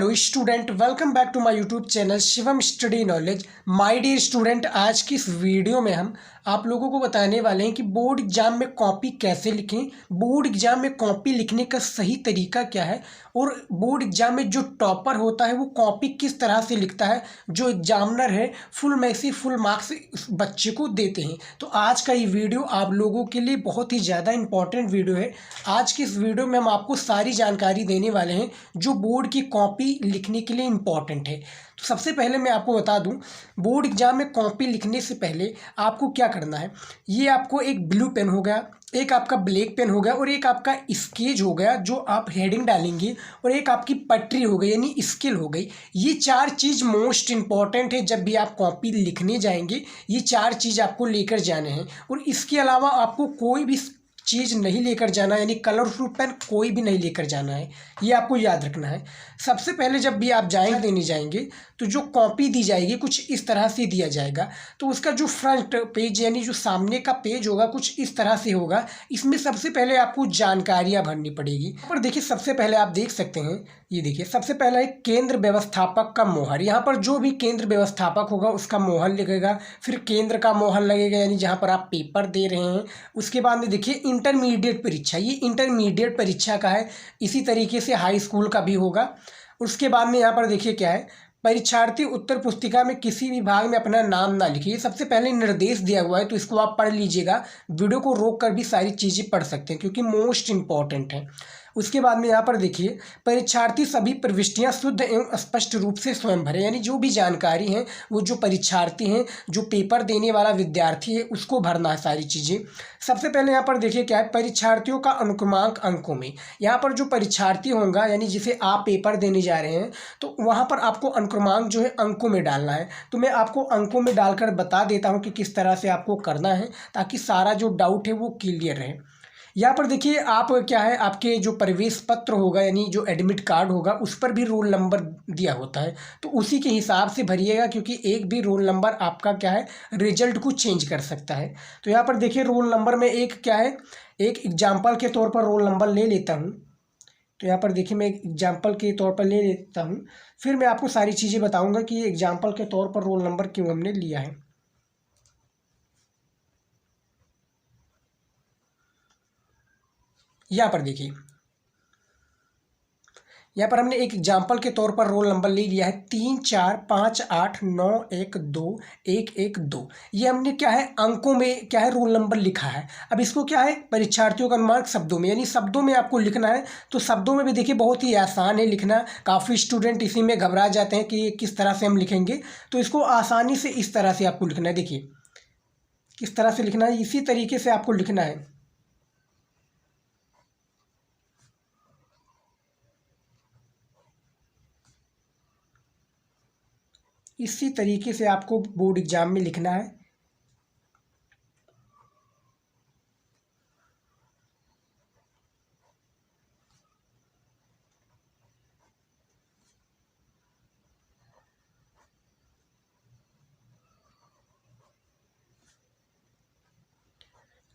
Hello student, welcome back to my YouTube channel Shivam study knowledge. My dear student, आज की इस video में हम आप लोगों को बताने वाले हैं कि बोर्ड एग्जाम में कॉपी कैसे लिखें, बोर्ड एग्जाम में कॉपी लिखने का सही तरीका क्या है और बोर्ड एग्जाम में जो टॉपर होता है वो कॉपी किस तरह से लिखता है, जो एग्जामिनर है फुल मैक्सी फुल मार्क्स इस बच्चे को देते हैं। तो आज का ये वीडियो आप लोगों के लिए बहुत ही ज़्यादा इंपॉर्टेंट वीडियो है। आज की इस वीडियो में हम आपको सारी जानकारी देने वाले हैं जो बोर्ड की कॉपी लिखने के लिए इम्पॉर्टेंट है। तो सबसे पहले मैं आपको बता दूं, बोर्ड एग्जाम में कॉपी लिखने से पहले आपको क्या करना है। ये आपको एक ब्लू पेन हो गया, एक आपका ब्लैक पेन हो गया और एक आपका स्केच हो गया जो आप हेडिंग डालेंगे, और एक आपकी पटरी हो गई यानी स्केल हो गई। ये चार चीज़ मोस्ट इंपॉर्टेंट है। जब भी आप कॉपी लिखने जाएंगे ये चार चीज़ आपको लेकर जाने हैं, और इसके अलावा आपको कोई भी चीज़ नहीं लेकर जाना, यानी कलरफुल पेन कोई भी नहीं लेकर जाना है। ये आपको याद रखना है। सबसे पहले जब भी आप देने जाएंगे तो जो कॉपी दी जाएगी कुछ इस तरह से दिया जाएगा। तो उसका जो फ्रंट पेज यानी जो सामने का पेज होगा कुछ इस तरह से होगा। इसमें सबसे पहले आपको जानकारियाँ भरनी पड़ेगी। पर देखिए सबसे पहले आप देख सकते हैं, ये देखिए सबसे पहला है केंद्र व्यवस्थापक का मोहर। यहाँ पर जो भी केंद्र व्यवस्थापक होगा उसका मोहर लगेगा, फिर केंद्र का मोहर लगेगा यानी जहाँ पर आप पेपर दे रहे हैं। उसके बाद में देखिए इंटरमीडिएट परीक्षा, ये इंटरमीडिएट परीक्षा का है। इसी तरीके से हाई स्कूल का भी होगा। उसके बाद में यहाँ पर देखिए क्या है, परीक्षार्थी उत्तर पुस्तिका में किसी भी भाग में अपना नाम ना लिखिए। सबसे पहले निर्देश दिया हुआ है तो इसको आप पढ़ लीजिएगा। वीडियो को रोक कर भी सारी चीज़ें पढ़ सकते हैं क्योंकि मोस्ट इंपॉर्टेंट है। उसके बाद में यहाँ पर देखिए, परीक्षार्थी सभी प्रविष्टियाँ शुद्ध एवं स्पष्ट रूप से स्वयं भरे, यानी जो भी जानकारी है वो जो परीक्षार्थी हैं, जो पेपर देने वाला विद्यार्थी है उसको भरना है सारी चीज़ें। सबसे पहले यहाँ पर देखिए क्या है, परीक्षार्थियों का अनुक्रमांक अंकों में। यहाँ पर जो परीक्षार्थी होगा यानी जिसे आप पेपर देने जा रहे हैं तो वहाँ पर आपको अनुक्रमांक जो है अंकों में डालना है। तो मैं आपको अंकों में डालकर बता देता हूँ कि किस तरह से आपको करना है ताकि सारा जो डाउट है वो क्लियर रहे। यहाँ पर देखिए आप क्या है, आपके जो प्रवेश पत्र होगा यानी जो एडमिट कार्ड होगा उस पर भी रोल नंबर दिया होता है, तो उसी के हिसाब से भरिएगा क्योंकि एक भी रोल नंबर आपका क्या है रिजल्ट को चेंज कर सकता है। तो यहाँ पर देखिए रोल नंबर में एक क्या है, एक एग्जाम्पल के तौर पर रोल नंबर ले लेता हूँ। तो यहाँ पर देखिए मैं एक एग्जाम्पल के तौर पर ले लेता हूँ, फिर मैं आपको सारी चीज़ें बताऊँगा कि ये एग्जाम्पल के तौर पर रोल नंबर क्यों हमने लिया है। यहाँ पर देखिए, यहाँ पर हमने एक एग्जाम्पल के तौर पर रोल नंबर ले लिया है 345891211 ये हमने क्या है अंकों में क्या है रोल नंबर लिखा है। अब इसको क्या है परीक्षार्थियों का अनुमान शब्दों में, यानी शब्दों में आपको लिखना है। तो शब्दों में भी देखिए बहुत ही आसान है लिखना। काफ़ी स्टूडेंट इसी में घबरा जाते हैं कि किस तरह से हम लिखेंगे, तो इसको आसानी से इस तरह से आपको लिखना है। देखिए किस तरह से लिखना है, इसी तरीके से आपको लिखना है। इसी तरीके से आपको बोर्ड एग्जाम में लिखना है।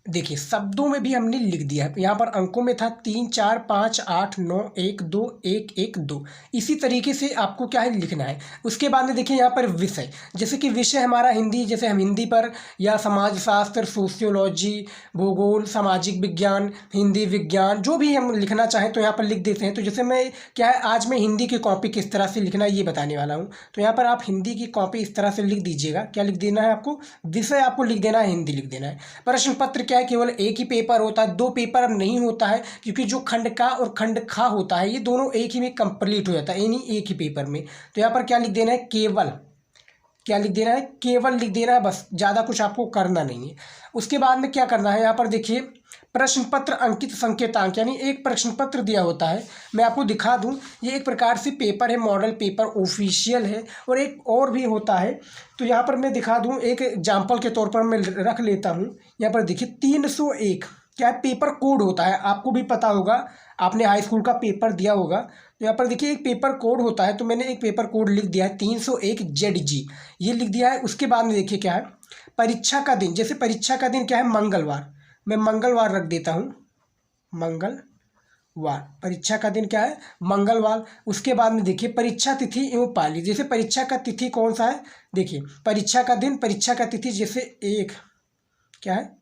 देखिए शब्दों में भी हमने लिख दिया है। यहाँ पर अंकों में था 345891211 इसी तरीके से आपको क्या है लिखना है। उसके बाद में देखिए यहाँ पर विषय, जैसे कि विषय हमारा हिंदी, जैसे हम हिंदी पर या समाजशास्त्र, सोशियोलॉजी, भूगोल, सामाजिक विज्ञान, हिंदी विज्ञान जो भी हम लिखना चाहें तो यहाँ पर लिख देते हैं। तो जैसे मैं क्या है आज मैं हिंदी की कॉपी किस तरह से लिखना है ये बताने वाला हूँ। तो यहाँ पर आप हिंदी की कॉपी इस तरह से लिख दीजिएगा। क्या लिख देना है आपको, विषय आपको लिख देना है, हिंदी लिख देना है। प्रश्न पत्र क्या है, केवल एक ही पेपर होता है, दो पेपर अब नहीं होता है क्योंकि जो खंड का और खंड खा होता है ये दोनों एक ही में कंप्लीट हो जाता है, यानी एक ही पेपर में। तो यहाँ पर क्या लिख देना है, केवल, क्या लिख देना है, केवल लिख देना है, बस ज़्यादा कुछ आपको करना नहीं है। उसके बाद में क्या करना है, यहाँ पर देखिए प्रश्न पत्र अंकित संकेतांक, यानी एक प्रश्न पत्र दिया होता है। मैं आपको दिखा दूं, ये एक प्रकार से पेपर है, मॉडल पेपर ऑफिशियल है, और एक और भी होता है। तो यहाँ पर मैं दिखा दूं, एक एग्जाम्पल के तौर पर मैं रख लेता हूँ। यहाँ पर देखिए 301 क्या है, पेपर कोड होता है, आपको भी पता होगा, आपने हाई स्कूल का पेपर दिया होगा। तो यहाँ पर देखिए एक पेपर कोड होता है, तो मैंने एक पेपर कोड लिख दिया है 301ZG, ये लिख दिया है। उसके बाद में देखिए क्या है, परीक्षा का दिन, जैसे परीक्षा का दिन क्या है मंगलवार, मैं मंगलवार रख देता हूँ, मंगलवार। वार। परीक्षा का दिन क्या है? मंगलवार। उसके बाद में देखिए परीक्षा तिथि एवं पाली। जैसे परीक्षा का तिथि कौन सा है? देखिए परीक्षा का दिन, परीक्षा का तिथि जैसे एक क्या है?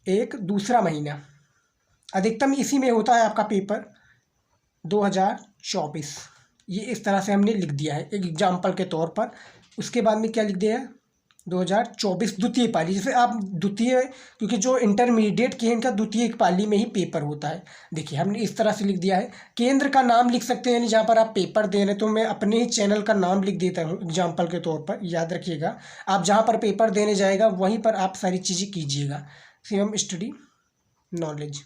एक दूसरा महीना, अधिकतम इसी में होता है आपका पेपर 2024। ये इस तरह से हमने लिख दिया है एक एग्जाम्पल के तौर पर। उसके बाद में क्या लिख दिया है? 2024 द्वितीय पाली। जैसे आप द्वितीय, क्योंकि जो इंटरमीडिएट के हैं इनका द्वितीय पाली में ही पेपर होता है। देखिए हमने इस तरह से लिख दिया है। केंद्र का नाम लिख सकते हैं, यानी जहाँ पर आप पेपर दे रहे हैं। तो मैं अपने ही चैनल का नाम लिख देता हूँ एग्जाम्पल के तौर पर, याद रखिएगा। आप जहाँ पर पेपर देने जाएगा वहीं पर आप सारी चीज़ें कीजिएगा। Shivam study knowledge.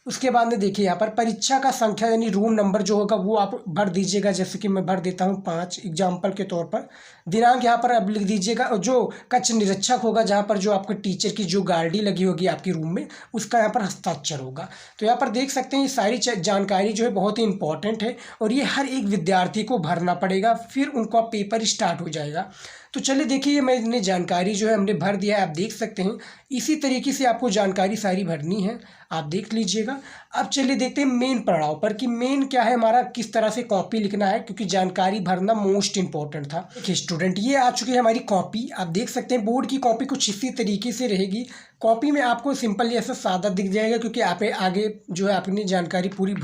उसके बाद में देखिए यहाँ पर परीक्षा का संख्या यानी रूम नंबर जो होगा वो आप भर दीजिएगा। जैसे कि मैं भर देता हूँ 5 एग्जाम्पल के तौर पर। दिनांक यहाँ पर अब लिख दीजिएगा, और जो कक्ष निरीक्षक होगा जहाँ पर जो आपके टीचर की जो गाड़ी लगी होगी आपके रूम में, उसका यहाँ पर हस्ताक्षर होगा। तो यहाँ पर देख सकते हैं ये सारी जानकारी जो है बहुत ही इंपॉर्टेंट है, और ये हर एक विद्यार्थी को भरना पड़ेगा, फिर उनका पेपर स्टार्ट हो जाएगा। तो चलिए देखिए ये मैंने जानकारी जो है हमने भर दिया है, आप देख सकते हैं। इसी तरीके से आपको जानकारी सारी भरनी है, आप देख लीजिएगा। अब चलिए देखते हैं मेन पड़ाव पर कि मेन क्या है हमारा, किस तरह से कॉपी लिखना है, क्योंकि जानकारी भरना मोस्ट इंपॉर्टेंट था। देखिए स्टूडेंट, ये आ चुकी है हमारी कॉपी। आप देख सकते हैं बोर्ड की कॉपी कुछ इसी तरीके से रहेगी। कॉपी में आपको सिंपल ऐसा सादा दिख जाएगा, क्योंकि आप आगे जो है अपनी जानकारी पूरी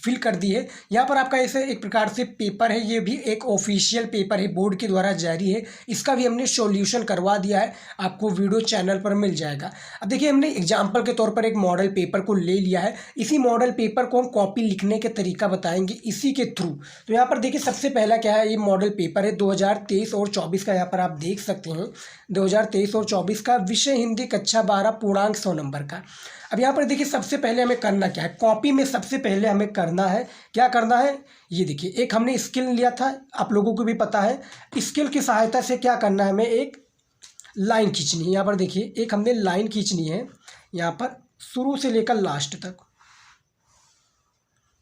फिल कर दी है। यहाँ पर आपका ऐसे एक प्रकार से पेपर है, ये भी एक ऑफिशियल पेपर है, बोर्ड के द्वारा जारी है। इसका भी हमने सॉल्यूशन करवा दिया है, आपको वीडियो चैनल पर मिल जाएगा। अब देखिए हमने एग्जाम्पल के तौर पर एक मॉडल पेपर को ले लिया है। इसी मॉडल पेपर को हम कॉपी लिखने के तरीका बताएंगे इसी के थ्रू। तो यहाँ पर देखिए सबसे पहला क्या है, ये मॉडल पेपर है 2023 और 24 का। यहाँ पर आप देख सकते हैं 2023 और 24 का। विषय हिंदी कक्षा 12 पूर्णांक 100 नंबर का। अब यहाँ पर देखिए सबसे पहले हमें करना क्या है, कॉपी में सबसे पहले हमें करना है, क्या करना है, ये देखिए एक हमने स्केल लिया था, आप लोगों को भी पता है। स्केल की सहायता से क्या करना है, हमें एक लाइन खींचनी है। यहाँ पर देखिए एक हमने लाइन खींचनी है, यहाँ पर शुरू से लेकर लास्ट तक।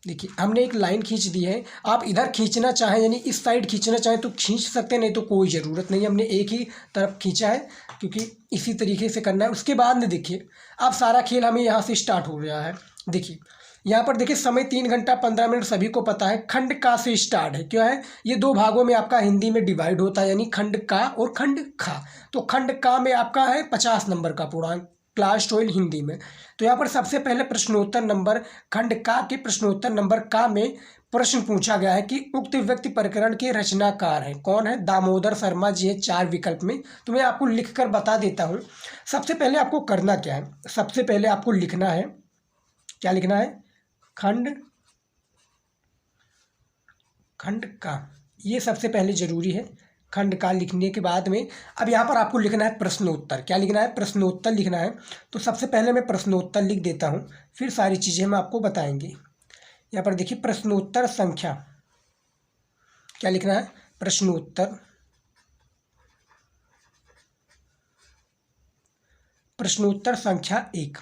देखिए हमने एक लाइन खींच दी है। आप इधर खींचना चाहें यानी इस साइड खींचना चाहें तो खींच सकते हैं, नहीं तो कोई ज़रूरत नहीं। हमने एक ही तरफ खींचा है क्योंकि इसी तरीके से करना है। उसके बाद में देखिए अब सारा खेल हमें यहाँ से स्टार्ट हो गया है। देखिए यहाँ पर देखिए समय 3 घंटा 15 मिनट सभी को पता है। खंड का से स्टार्ट है, क्या है, ये 2 भागों में आपका हिंदी में डिवाइड होता है, यानी खंड का और खंड खा। तो खंड का में आपका है 50 नंबर का पूर्णांक, क्लास 12 हिंदी में। तो यहाँ पर सबसे पहले प्रश्नोत्तर नंबर खंड का के प्रश्नोत्तर नंबर का में प्रश्न पूछा गया है कि उक्त व्यक्ति प्रकरण के रचनाकार हैं। कौन है? दामोदर शर्मा जी हैं 4 विकल्प में। तो मैं आपको लिख कर बता देता हूँ। सबसे पहले आपको करना क्या है, सबसे पहले आपको लिखना है, क्या लिखना है, खंड का, ये सबसे पहले जरूरी है। खंड का लिखने के बाद में अब यहाँ पर आपको लिखना है प्रश्नोत्तर। क्या लिखना है? प्रश्नोत्तर लिखना है। तो सबसे पहले मैं प्रश्नोत्तर लिख देता हूँ, फिर सारी चीज़ें हम आपको बताएंगे। यहाँ पर देखिए प्रश्नोत्तर संख्या, क्या लिखना है, प्रश्नोत्तर संख्या 1,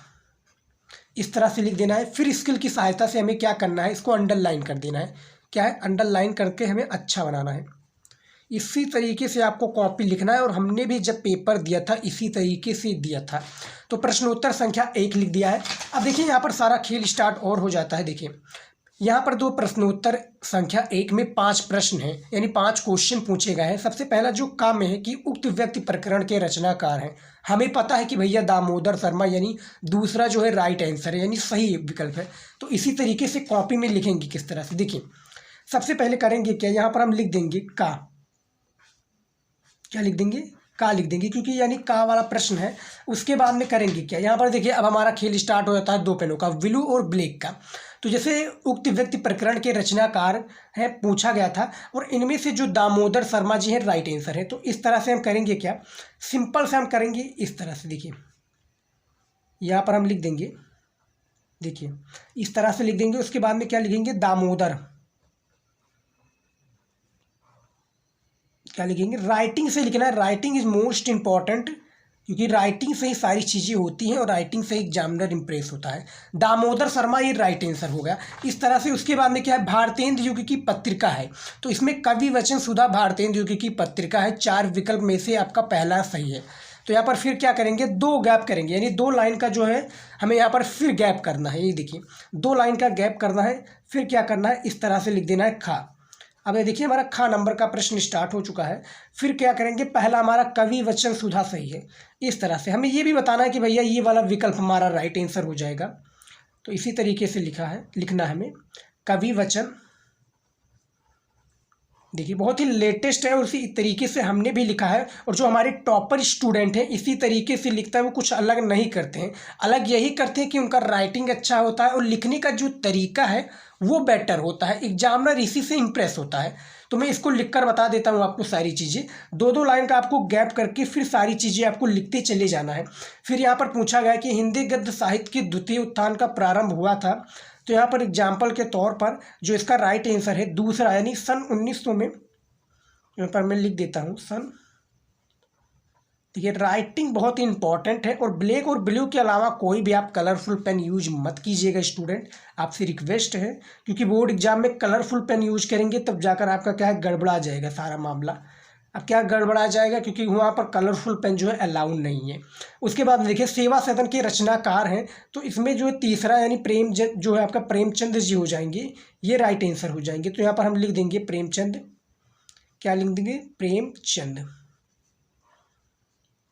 इस तरह से लिख देना है। फिर स्केल की सहायता से हमें क्या करना है, इसको अंडरलाइन कर देना है। क्या है? अंडरलाइन करके हमें अच्छा बनाना है। इसी तरीके से आपको कॉपी लिखना है, और हमने भी जब पेपर दिया था इसी तरीके से दिया था। तो प्रश्नोत्तर संख्या 1 लिख दिया है। अब देखिए यहाँ पर सारा खेल स्टार्ट और हो जाता है। देखिए यहाँ पर 2 प्रश्नोत्तर संख्या 1 में 5 प्रश्न हैं, यानी 5 क्वेश्चन पूछे गए हैं। सबसे पहला जो काम है कि उक्त व्यक्ति प्रकरण के रचनाकार हैं। हमें पता है कि भैया दामोदर शर्मा, यानी दूसरा जो है राइट आंसर है, यानी सही विकल्प है। तो इसी तरीके से कॉपी में लिखेंगे किस तरह से, देखिए सबसे पहले करेंगे क्या, यहाँ पर हम लिख देंगे का। क्या लिख देंगे? का लिख देंगे, क्योंकि यानी का वाला प्रश्न है। उसके बाद में करेंगे क्या, यहाँ पर देखिए अब हमारा खेल स्टार्ट हो जाता है 2 पेनों का, ब्लू और ब्लैक का। तो जैसे उक्त व्यक्ति प्रकरण के रचनाकार है पूछा गया था, और इनमें से जो दामोदर शर्मा जी हैं राइट आंसर है। तो इस तरह से हम करेंगे क्या, सिंपल से हम करेंगे इस तरह से। देखिए यहाँ पर हम लिख देंगे, देखिए इस तरह से लिख देंगे। उसके बाद में क्या लिखेंगे, दामोदर, क्या लिखेंगे, राइटिंग से लिखना है। राइटिंग इज मोस्ट इंपॉर्टेंट, क्योंकि राइटिंग से ही सारी चीज़ें होती हैं और राइटिंग से एग्जामिनर इंप्रेस होता है। दामोदर शर्मा ये राइट आंसर हो गया इस तरह से। उसके बाद में क्या है, भारतेंद्र युग की पत्रिका है। तो इसमें कवि वचन सुधा भारतेंद्र युग की पत्रिका है। 4 विकल्प में से आपका पहला सही है। तो यहाँ पर फिर क्या करेंगे, 2 गैप करेंगे, यानी 2 लाइन का जो है हमें यहाँ पर फिर गैप करना है। ये देखिए 2 लाइन का गैप करना है, फिर क्या करना है, इस तरह से लिख देना है खा। अब ये देखिए हमारा खा नंबर का प्रश्न स्टार्ट हो चुका है। फिर क्या करेंगे, पहला हमारा कवि वचन सुधा सही है। इस तरह से हमें ये भी बताना है कि भैया ये वाला विकल्प हमारा राइट आंसर हो जाएगा। तो इसी तरीके से लिखना है हमें कवि वचन। देखिए बहुत ही लेटेस्ट है और इसी तरीके से हमने भी लिखा है, और जो हमारे टॉपर स्टूडेंट हैं इसी तरीके से लिखता है, वो कुछ अलग नहीं करते हैं। अलग यही करते हैं कि उनका राइटिंग अच्छा होता है और लिखने का जो तरीका है वो बेटर होता है, एग्जामिनर इसी से इम्प्रेस होता है। तो मैं इसको लिखकर बता देता हूँ आपको सारी चीज़ें। 2-2 लाइन का आपको गैप करके फिर सारी चीज़ें आपको लिखते चले जाना है। फिर यहाँ पर पूछा गया कि हिंदी गद्य साहित्य के द्वितीय उत्थान का प्रारंभ हुआ था। तो यहाँ पर एग्जाम्पल के तौर पर जो इसका राइट आंसर है दूसरा, यानी सन 1900 में, यहाँ पर मैं लिख देता हूँ सन। देखिए राइटिंग बहुत ही इंपॉर्टेंट है, और ब्लैक और ब्लू के अलावा कोई भी आप कलरफुल पेन यूज मत कीजिएगा स्टूडेंट, आपसे रिक्वेस्ट है। क्योंकि बोर्ड एग्जाम में कलरफुल पेन यूज करेंगे तब जाकर आपका क्या है, गड़बड़ा जाएगा सारा मामला। अब क्या गड़बड़ा जाएगा, क्योंकि वहाँ पर कलरफुल पेन जो है अलाउ नहीं है। उसके बाद देखिए सेवा सदन के रचनाकार हैं, तो इसमें जो है तीसरा यानी जो है आपका प्रेमचंद जी हो जाएंगे, ये राइट आंसर हो जाएंगे। तो यहाँ पर हम लिख देंगे प्रेमचंद। क्या लिख देंगे, प्रेमचंद।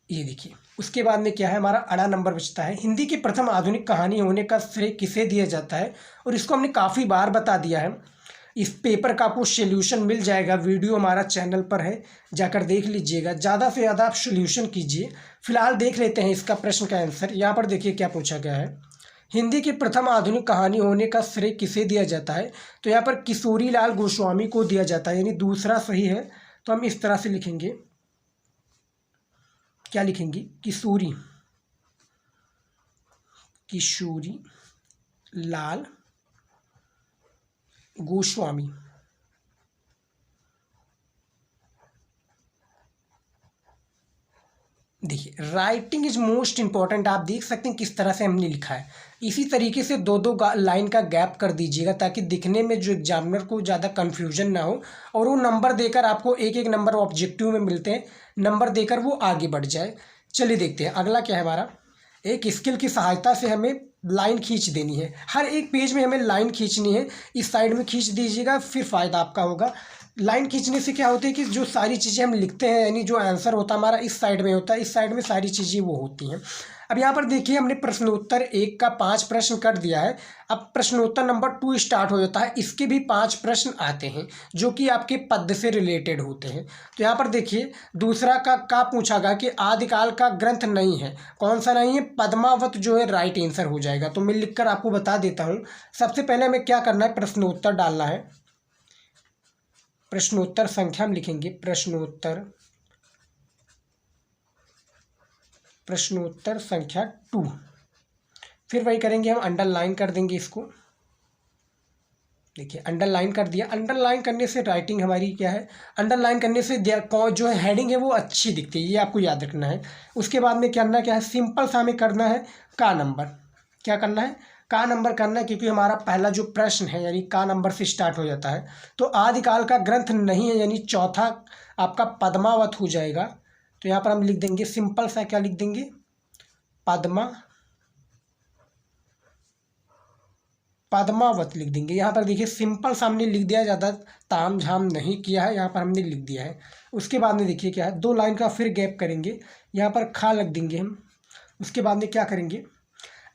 ये देखिए उसके बाद में क्या है, हमारा अड़ा नंबर बचता है। हिंदी की प्रथम आधुनिक कहानी होने का श्रेय किसे दिया जाता है, और इसको हमने काफ़ी बार बता दिया है। इस पेपर का आपको सोल्यूशन मिल जाएगा, वीडियो हमारा चैनल पर है, जाकर देख लीजिएगा। ज़्यादा से ज़्यादा आप सोल्यूशन कीजिए। फिलहाल देख लेते हैं इसका प्रश्न का आंसर। यहाँ पर देखिए क्या पूछा गया है, हिंदी की प्रथम आधुनिक कहानी होने का श्रेय किसे दिया जाता है। तो यहाँ पर किशोरी लाल गोस्वामी को दिया जाता है, यानी दूसरा सही है। तो हम इस तरह से लिखेंगे, क्या लिखेंगे, किशोरी लाल गोस्वामी। देखिए राइटिंग इज मोस्ट इंपॉर्टेंट। आप देख सकते हैं किस तरह से हमने लिखा है। इसी तरीके से 2-2 लाइन का गैप कर दीजिएगा, ताकि दिखने में जो एग्जामिनर को ज़्यादा कन्फ्यूजन ना हो, और वो नंबर देकर आपको एक एक नंबर ऑब्जेक्टिव में मिलते हैं, नंबर देकर वो आगे बढ़ जाए। चलिए देखते हैं अगला क्या है हमारा। एक स्किल की सहायता से हमें लाइन खींच देनी है, हर एक पेज में हमें लाइन खींचनी है। इस साइड में खींच दीजिएगा, फिर फ़ायदा आपका होगा। लाइन खींचने से क्या होता है कि जो सारी चीज़ें हम लिखते हैं, यानी जो आंसर होता है हमारा इस साइड में होता है, इस साइड में सारी चीज़ें वो होती हैं। अब यहाँ पर देखिए हमने प्रश्नोत्तर 1 का 5 प्रश्न कर दिया है। अब प्रश्नोत्तर नंबर 2 स्टार्ट हो जाता है, इसके भी 5 प्रश्न आते हैं जो कि आपके पद से रिलेटेड होते हैं। तो यहाँ पर देखिए दूसरा का पूछा गया कि आदिकाल का ग्रंथ नहीं है, कौन सा नहीं है, पद्मावत जो है राइट आंसर हो जाएगा। तो मैं लिखकर आपको बता देता हूँ। सबसे पहले हमें क्या करना है, प्रश्नोत्तर डालना है। प्रश्नोत्तर संख्या हम लिखेंगे, प्रश्नोत्तर संख्या 2। फिर वही करेंगे, हम अंडरलाइन कर देंगे इसको। देखिए अंडरलाइन कर दिया। अंडरलाइन करने से राइटिंग हमारी क्या है, अंडरलाइन करने से जो है हेडिंग है वो अच्छी दिखती है, ये आपको याद रखना है। उसके बाद में करना क्या है, सिंपल सा हमें करना है का नंबर। क्या करना है, का नंबर करना है, क्योंकि हमारा पहला जो प्रश्न है यानी का नंबर से स्टार्ट हो जाता है। तो आदिकाल का ग्रंथ नहीं है, यानी चौथा आपका पद्मावत हो जाएगा। तो यहाँ पर हम लिख देंगे सिंपल सा, क्या लिख देंगे, पद्मावत लिख देंगे। यहाँ पर देखिए सिंपल सा हमने लिख दिया, ज़्यादा ताम झाम नहीं किया है, यहाँ पर हमने लिख दिया है। उसके बाद में देखिए क्या है, 2 लाइन का फिर गैप करेंगे, यहाँ पर खा लग देंगे हम। उसके बाद में क्या करेंगे,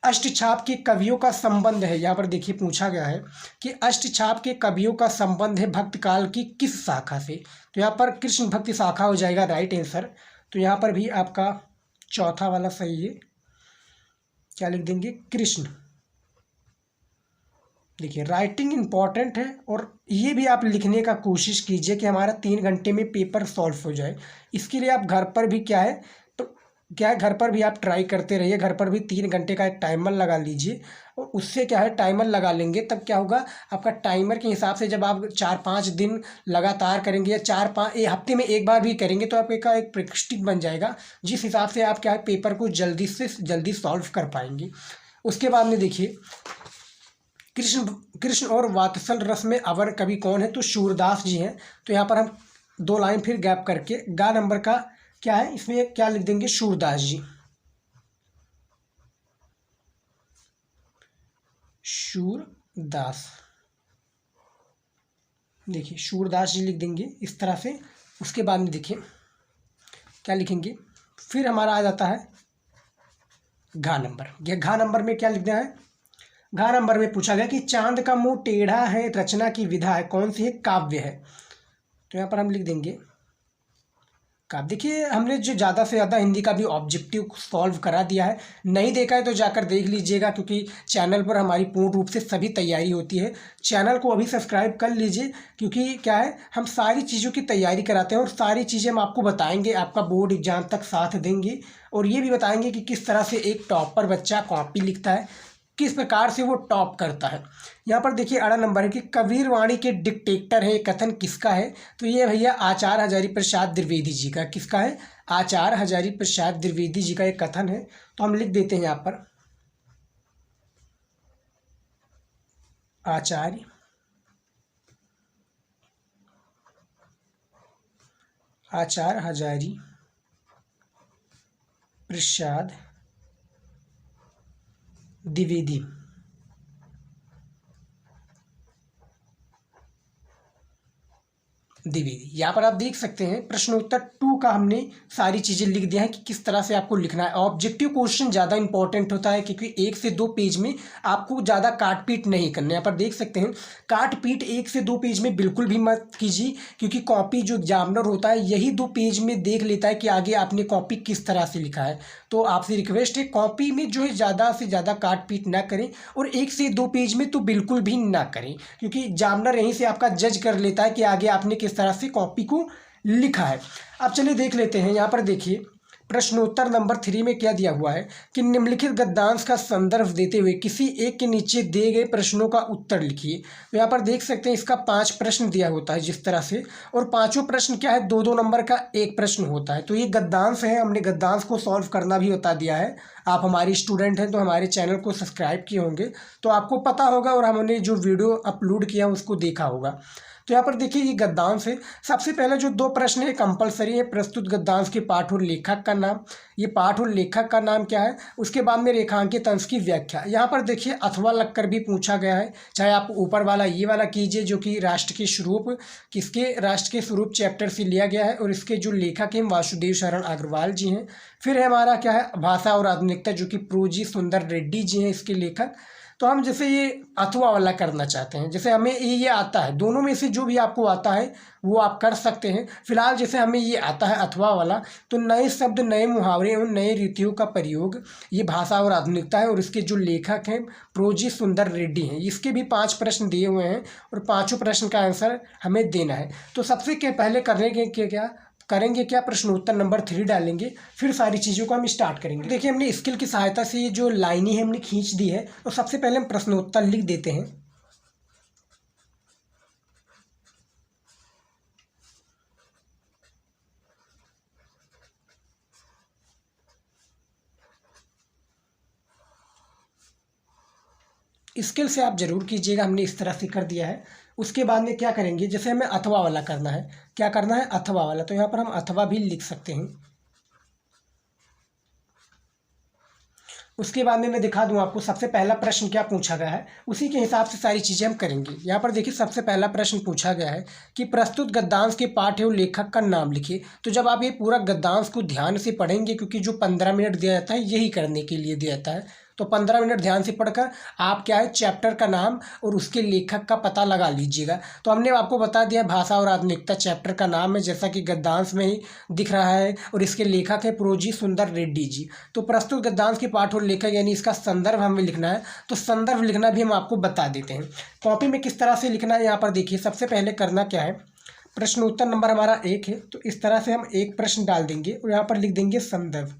अष्टछाप के कवियों का संबंध है। यहाँ पर देखिए पूछा गया है कि अष्टछाप के कवियों का संबंध है भक्त काल की किस शाखा से। तो यहाँ पर कृष्ण भक्ति शाखा हो जाएगा राइट आंसर। तो यहाँ पर भी आपका चौथा वाला सही है, क्या लिख देंगे, कृष्ण। देखिए राइटिंग इम्पॉर्टेंट है, और ये भी आप लिखने का कोशिश कीजिए कि हमारा 3 घंटे में पेपर सॉल्व हो जाए। इसके लिए आप घर पर भी घर पर भी आप ट्राई करते रहिए। घर पर भी 3 घंटे का एक टाइमर लगा लीजिए, और उससे क्या है, टाइमर लगा लेंगे तब क्या होगा, आपका टाइमर के हिसाब से जब आप 4-5 दिन लगातार करेंगे, या 4-5 हफ्ते में एक बार भी करेंगे, तो आपका एक प्रैक्टिस बन जाएगा, जिस हिसाब से आप क्या है पेपर को जल्दी से जल्दी सॉल्व कर पाएंगे। उसके बाद में देखिए कृष्ण और वात्सल रस में अवर कवि कौन है, तो सूरदास जी हैं। तो यहाँ पर हम 2 लाइन फिर गैप करके गा नंबर का क्या है इसमें, क्या लिख देंगे, सूरदास जी। सूरदास, देखिए सूरदास जी लिख देंगे इस तरह से। उसके बाद में देखिए क्या लिखेंगे, फिर हमारा आ जाता है घा नंबर। ये घा नंबर में क्या लिखना है, घा नंबर में पूछा गया कि चांद का मुंह टेढ़ा है, रचना की विधा है, कौन सी है, काव्य है। तो यहाँ पर हम लिख देंगे काव्य। देखिए हमने जो ज़्यादा से ज़्यादा हिंदी का भी ऑब्जेक्टिव सॉल्व करा दिया है, नहीं देखा है तो जाकर देख लीजिएगा, क्योंकि चैनल पर हमारी पूर्ण रूप से सभी तैयारी होती है। चैनल को अभी सब्सक्राइब कर लीजिए, क्योंकि क्या है, हम सारी चीज़ों की तैयारी कराते हैं और सारी चीज़ें हम आपको बताएंगे, आपका बोर्ड एग्जाम तक साथ देंगे। और ये भी बताएंगे कि किस तरह से एक टॉपर बच्चा कॉपी लिखता है, किस प्रकार से वो टॉप करता है। यहाँ पर देखिए अड़ा नंबर है कि कबीर वाणी के डिक्टेटर है, कथन किसका है। तो ये भैया आचार्य हजारी प्रसाद द्विवेदी जी का, किसका है, आचार्य हजारी प्रसाद द्विवेदी जी का एक कथन है। तो हम लिख देते हैं यहाँ पर आचार्य हजारी प्रसाद द्विवेदी। द्विवेदी, यहाँ पर आप देख सकते हैं प्रश्नोत्तर 2 का हमने सारी चीज़ें लिख दिया है कि किस तरह से आपको लिखना है। ऑब्जेक्टिव क्वेश्चन ज़्यादा इंपॉर्टेंट होता है, क्योंकि 1 से 2 पेज में आपको ज़्यादा काट पीट नहीं करना है। यहाँ पर देख सकते हैं काट पीट 1 से 2 पेज में बिल्कुल भी मत कीजिए, क्योंकि कॉपी जो एग्जामिनर होता है यही 2 पेज में देख लेता है कि आगे आपने कॉपी किस तरह से लिखा है। तो आपसे रिक्वेस्ट है कॉपी में जो है ज़्यादा से ज़्यादा काट पीट ना करें, और 1 से 2 पेज में तो बिल्कुल भी ना करें, क्योंकि एग्जामिनर यहीं से आपका जज कर लेता है कि आगे आपने किस तरह से कॉपी को लिखा है। अब चलिए देख लेते हैं। यहाँ पर देखिए प्रश्नोत्तर नंबर 3 में क्या दिया हुआ है कि निम्नलिखित गद्यांश का संदर्भ देते हुए किसी एक के नीचे दिए गए प्रश्नों का उत्तर लिखिए। तो यहाँ पर देख सकते हैं इसका 5 प्रश्न दिया होता है जिस तरह से, और पांचों प्रश्न क्या है, 2-2 नंबर का एक प्रश्न होता है। तो ये गद्यांश है, हमने गद्यांश को सॉल्व करना भी बता दिया है। आप हमारी स्टूडेंट हैं तो हमारे चैनल को सब्सक्राइब किए होंगे तो आपको पता होगा, और हमने जो वीडियो अपलोड किया उसको देखा होगा। तो यहाँ पर देखिए ये गद्यांश है। सबसे पहले जो 2 प्रश्न है कंपलसरी है, प्रस्तुत गद्यांश के पाठ और लेखक का नाम, ये पाठ और लेखक का नाम क्या है। उसके बाद में रेखांकित अंश की व्याख्या। यहाँ पर देखिए अथवा लगकर भी पूछा गया है, चाहे आप ऊपर वाला ये वाला कीजिए जो कि राष्ट्र के स्वरूप, किसके, राष्ट्र के स्वरूप चैप्टर से लिया गया है, और इसके जो लेखक हैं वासुदेव शरण अग्रवाल जी हैं। फिर है हमारा क्या है, भाषा और आधुनिकता, जो कि प्रोजी सुंदर रेड्डी जी हैं इसके लेखक। तो हम जैसे ये अथवा वाला करना चाहते हैं, जैसे हमें ये आता है, दोनों में से जो भी आपको आता है वो आप कर सकते हैं। फिलहाल जैसे हमें ये आता है अथवा वाला, तो नए शब्द, नए मुहावरे एवं नए रीतियों का प्रयोग, ये भाषा और आधुनिकता है, और इसके जो लेखक हैं प्रोजी सुंदर रेड्डी हैं। इसके भी 5 प्रश्न दिए हुए हैं, और पाँचों प्रश्न का आंसर हमें देना है। तो सबसे पहले करने के क्या करेंगे, क्या प्रश्नोत्तर नंबर 3 डालेंगे, फिर सारी चीज़ों को हम स्टार्ट करेंगे। देखिए हमने स्केल की सहायता से ये जो लाइनें हैं हमने खींच दी है, तो सबसे पहले हम प्रश्नोत्तर लिख देते हैं। स्केल से आप जरूर कीजिएगा, हमने इस तरह से कर दिया है। उसके बाद में क्या करेंगे, जैसे हमें अथवा वाला करना है, क्या करना है, अथवा वाला, तो यहाँ पर हम अथवा भी लिख सकते हैं। उसके बाद में मैं दिखा दूं आपको सबसे पहला प्रश्न क्या पूछा गया है, उसी के हिसाब से सारी चीज़ें हम करेंगे। यहाँ पर देखिए सबसे पहला प्रश्न पूछा गया है कि प्रस्तुत गद्यांश के पाठ एवं लेखक का नाम लिखिए। तो जब आप ये पूरा गद्यांश को ध्यान से पढ़ेंगे, क्योंकि जो 15 मिनट दिया जाता है यही करने के लिए दिया जाता है, तो 15 मिनट ध्यान से पढ़कर आप क्या है, चैप्टर का नाम और उसके लेखक का पता लगा लीजिएगा। तो हमने आपको बता दिया भाषा और आधुनिकता चैप्टर का नाम है, जैसा कि गद्यांश में ही दिख रहा है, और इसके लेखक है प्रोजी सुंदर रेड्डी जी। तो प्रस्तुत गद्यांश के पाठ और लेखक यानी इसका संदर्भ हमें लिखना है, तो संदर्भ लिखना भी हम आपको बता देते हैं। कॉपी में किस तरह से लिखना है, यहाँ पर देखिए सबसे पहले करना क्या है, प्रश्नोत्तर नंबर हमारा 1 है, तो इस तरह से हम एक प्रश्न डाल देंगे और यहाँ पर लिख देंगे संदर्भ।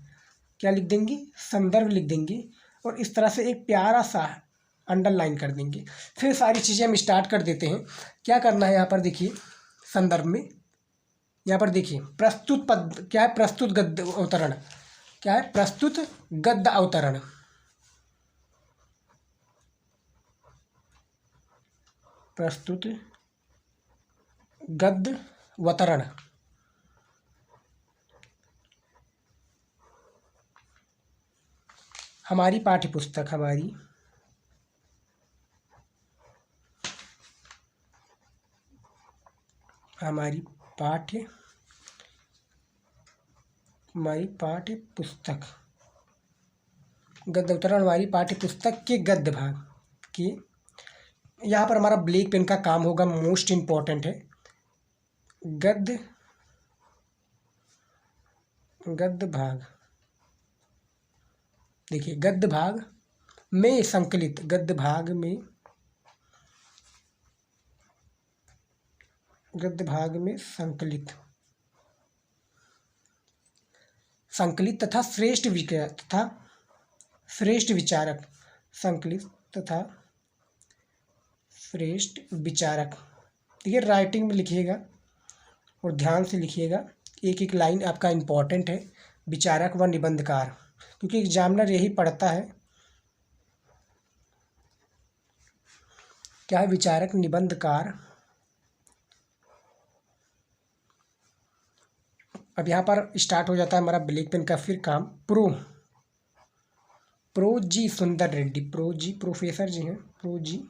क्या लिख देंगे, संदर्भ लिख देंगे, और इस तरह से एक प्यारा सा अंडरलाइन कर देंगे। फिर सारी चीज़ें हम स्टार्ट कर देते हैं। क्या करना है, यहाँ पर देखिए संदर्भ में, यहाँ पर देखिए प्रस्तुत पद क्या है, प्रस्तुत गद्य अवतरण, क्या है, प्रस्तुत गद्य अवतरण, प्रस्तुत गद्य अवतरण। हमारी पाठ्य पुस्तक हमारी हमारी पाठ्य पुस्तक गद्य अवतरण हमारी पाठ्य पुस्तक के गद्य भाग के, यहाँ पर हमारा ब्लैक पेन का काम होगा, मोस्ट इम्पॉर्टेंट है। गद्य भाग, देखिए गद्य भाग में संकलित, गद्य भाग में संकलित तथा श्रेष्ठ विचारक, संकलित तथा श्रेष्ठ विचारक। देखिए राइटिंग में लिखिएगा और ध्यान से लिखिएगा, एक एक लाइन आपका इम्पोर्टेंट है। विचारक व निबंधकार, क्योंकि एग्जामिनर यही पढ़ता है, क्या है विचारक निबंधकार। अब यहाँ पर स्टार्ट हो जाता है हमारा ब्लैक पेन का फिर काम। प्रो जी सुंदर रेड्डी, प्रो जी प्रोफेसर जी हैं, प्रो जी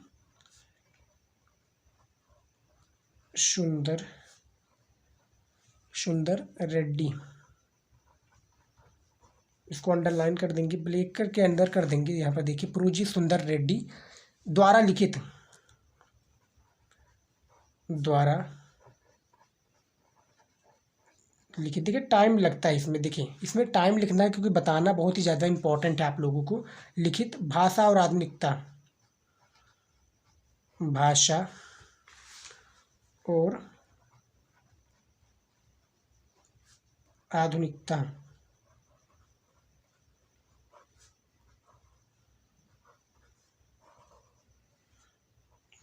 सुंदर रेड्डी, इसको अंडरलाइन कर देंगे, ब्लैक करके अंदर कर देंगे। यहाँ पर देखिए प्रो जी सुंदर रेड्डी द्वारा लिखित, देखिए टाइम लगता है इसमें, देखिए इसमें टाइम लिखना है क्योंकि बताना बहुत ही ज़्यादा इम्पोर्टेंट है आप लोगों को। लिखित भाषा और आधुनिकता, भाषा और आधुनिकता,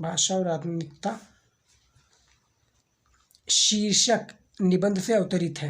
भाषा और आधुनिकता शीर्षक निबंध से अवतरित है।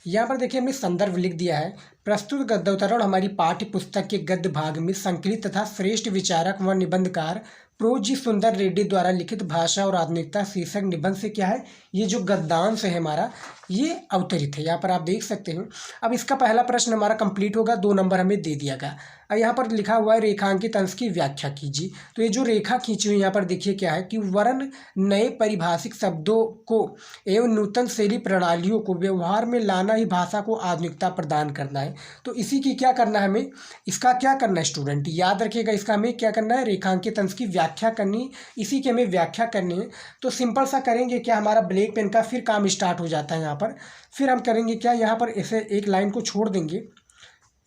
यहाँ पर देखिए हमने संदर्भ लिख दिया है। प्रस्तुत गद्योतरण हमारी पाठ्य पुस्तक के गद्य भाग में संकलित तथा श्रेष्ठ विचारक व निबंधकार प्रो जी सुंदर रेड्डी द्वारा लिखित भाषा और आधुनिकता शीर्षक निबंध से क्या है, ये जो गद्यांश है हमारा ये अवतरित है। यहाँ पर आप देख सकते हैं। अब इसका पहला प्रश्न हमारा कंप्लीट होगा, 2 नंबर हमें दे दिया गया। अब यहाँ पर लिखा हुआ है रेखांकित अंश की व्याख्या कीजिए। तो ये जो रेखा खींची हुई यहाँ पर देखिए क्या है कि वर्ण नए परिभाषिक शब्दों को एवं नूतन शैली प्रणालियों को व्यवहार में लाना ही भाषा को आधुनिकता प्रदान करना है। तो इसी की क्या करना है हमें, इसका क्या करना है स्टूडेंट, याद रखिएगा इसका हमें क्या करना है, रेखांकित अंश की व्याख्या करनी, इसी की हमें व्याख्या करनी है। तो सिंपल सा करेंगे क्या, हमारा ब्लैक पेन का फिर काम स्टार्ट हो जाता है यहाँ पर। फिर हम करेंगे क्या, यहाँ पर ऐसे एक लाइन को छोड़ देंगे,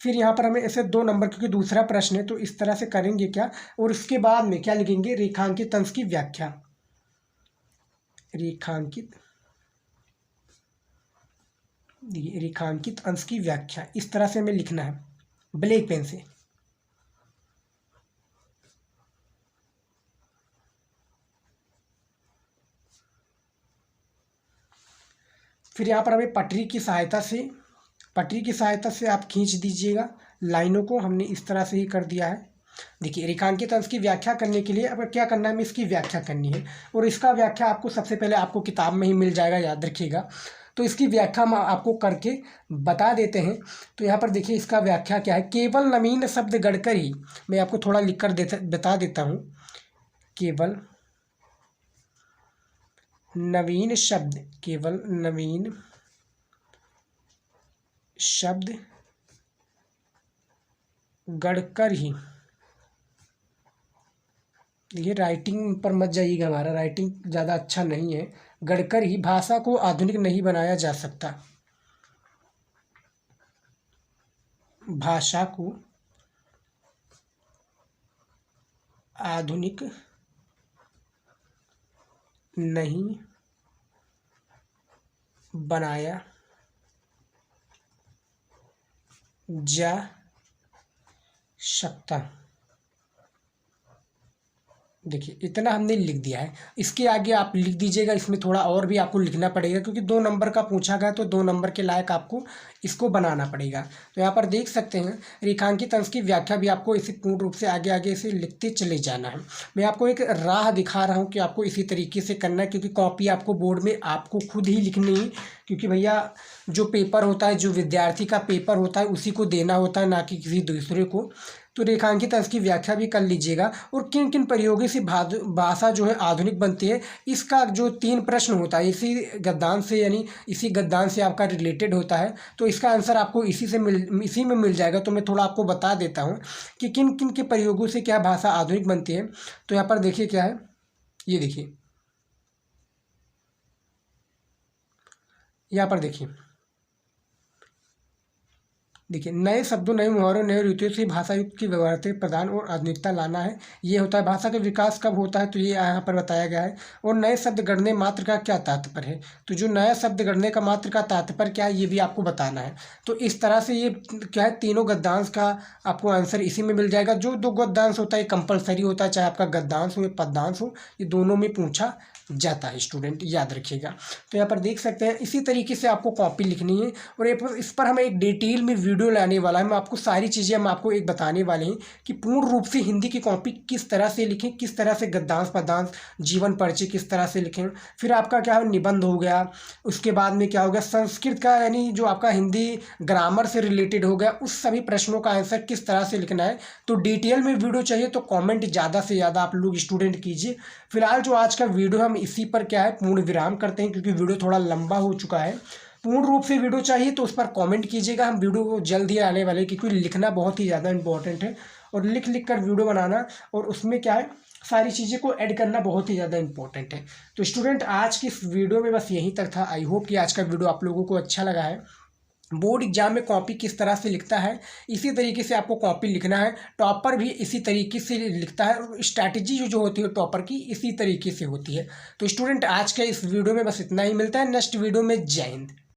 फिर यहाँ पर हमें ऐसे 2 नंबर, क्योंकि दूसरा प्रश्न है तो इस तरह से करेंगे क्या, और इसके बाद में क्या लिखेंगे, रेखांकित अंश की व्याख्या, रेखांकित अंश की व्याख्या, इस तरह से हमें लिखना है ब्लैक पेन से। फिर यहाँ पर हमें पटरी की सहायता से आप खींच दीजिएगा लाइनों को, हमने इस तरह से ही कर दिया है। देखिए रेखांकित अंश की व्याख्या करने के लिए अब क्या करना है, हमें इसकी व्याख्या करनी है, और इसका व्याख्या आपको सबसे पहले आपको किताब में ही मिल जाएगा, याद रखिएगा। तो इसकी व्याख्या हम आपको करके बता देते हैं। तो यहाँ पर देखिए इसका व्याख्या क्या है, केवल नवीन शब्द गढ़कर ही, मैं आपको थोड़ा लिख कर बता देता हूँ, केवल नवीन शब्द गढ़कर ही, ये राइटिंग पर मत जाइएगा, हमारा राइटिंग ज़्यादा अच्छा नहीं है, गढ़कर ही भाषा को आधुनिक नहीं बनाया जा सकता, भाषा को आधुनिक नहीं बनाया जा सकता, देखिए इतना हमने लिख दिया है। इसके आगे आप लिख दीजिएगा, इसमें थोड़ा और भी आपको लिखना पड़ेगा क्योंकि 2 नंबर का पूछा गया तो 2 नंबर के लायक आपको इसको बनाना पड़ेगा। तो यहाँ पर देख सकते हैं रेखांकित अंश की व्याख्या भी आपको इसी पूर्ण रूप से आगे आगे इसे लिखते चले जाना है। मैं आपको एक राह दिखा रहा हूँ कि आपको इसी तरीके से करना है, क्योंकि कॉपी आपको बोर्ड में आपको खुद ही लिखनी है, क्योंकि भैया जो पेपर होता है, जो विद्यार्थी का पेपर होता है उसी को देना होता है, ना कि किसी दूसरे को। तो रेखांकित अंश की व्याख्या भी कर लीजिएगा। और किन किन प्रयोगों से भाषा जो है आधुनिक बनती है, इसका जो 3 प्रश्न होता है इसी गद्यांश से, यानी इसी गद्यांश से आपका रिलेटेड होता है, तो इसका आंसर आपको इसी में मिल जाएगा। तो मैं थोड़ा आपको बता देता हूँ कि किन किन के प्रयोगों से क्या भाषा आधुनिक बनती है। तो यहाँ पर देखिए क्या है, ये देखिए, यहाँ पर देखिए नए शब्दों, नए मुहावरों, नए रीतियों से भाषा युक्त की व्यवहारिकता प्रदान और आधुनिकता लाना है, ये होता है। भाषा का विकास कब होता है, तो ये यहाँ पर बताया गया है। और नए शब्द गढ़ने मात्र का क्या तात्पर्य है, तो जो नया शब्द गढ़ने का मात्र का तात्पर्य क्या है ये भी आपको बताना है। तो इस तरह से ये क्या है, तीनों गद्यांश का आपको आंसर इसी में मिल जाएगा। जो 2 गद्यांश होता है कंपलसरी होता है, चाहे आपका गद्यांश हो या पद्यांश हो, ये दोनों में पूछा जाता है, स्टूडेंट याद रखिएगा। तो यहाँ पर देख सकते हैं इसी तरीके से आपको कॉपी लिखनी है। और इस पर हमें एक डिटेल में वीडियो लाने वाला है, हम आपको सारी चीज़ें हम आपको एक बताने वाले हैं कि पूर्ण रूप से हिंदी की कॉपी किस तरह से लिखें, किस तरह से गद्यांश पद्यांश जीवन परिचय किस तरह से लिखें। फिर आपका क्या है, निबंध हो गया, उसके बाद में क्या हो गया, संस्कृत का यानी जो आपका हिंदी ग्रामर से रिलेटेड हो गया, उस सभी प्रश्नों का आंसर किस तरह से लिखना है। तो डिटेल में वीडियो चाहिए तो कॉमेंट ज़्यादा से ज़्यादा आप लोग स्टूडेंट कीजिए। फिलहाल जो आज का वीडियो हम इसी पर क्या है पूर्ण विराम करते हैं, क्योंकि वीडियो थोड़ा लंबा हो चुका है। पूर्ण रूप से वीडियो चाहिए तो उस पर कमेंट कीजिएगा, हम वीडियो को जल्द ही आने वाले, क्योंकि लिखना बहुत ही ज़्यादा इंपॉर्टेंट है। और लिख लिख कर वीडियो बनाना और उसमें क्या है सारी चीज़ें को ऐड करना बहुत ही ज़्यादा इंपॉर्टेंट है। तो स्टूडेंट आज की इस वीडियो में बस यहीं तक था। आई होप कि आज का वीडियो आप लोगों को अच्छा लगा है। बोर्ड एग्जाम में कॉपी किस तरह से लिखता है, इसी तरीके से आपको कॉपी लिखना है। टॉपर भी इसी तरीके से लिखता है, और स्ट्रैटेजी जो होती है टॉपर की इसी तरीके से होती है। तो स्टूडेंट आज के इस वीडियो में बस इतना ही, मिलता है नेक्स्ट वीडियो में। जय हिंद।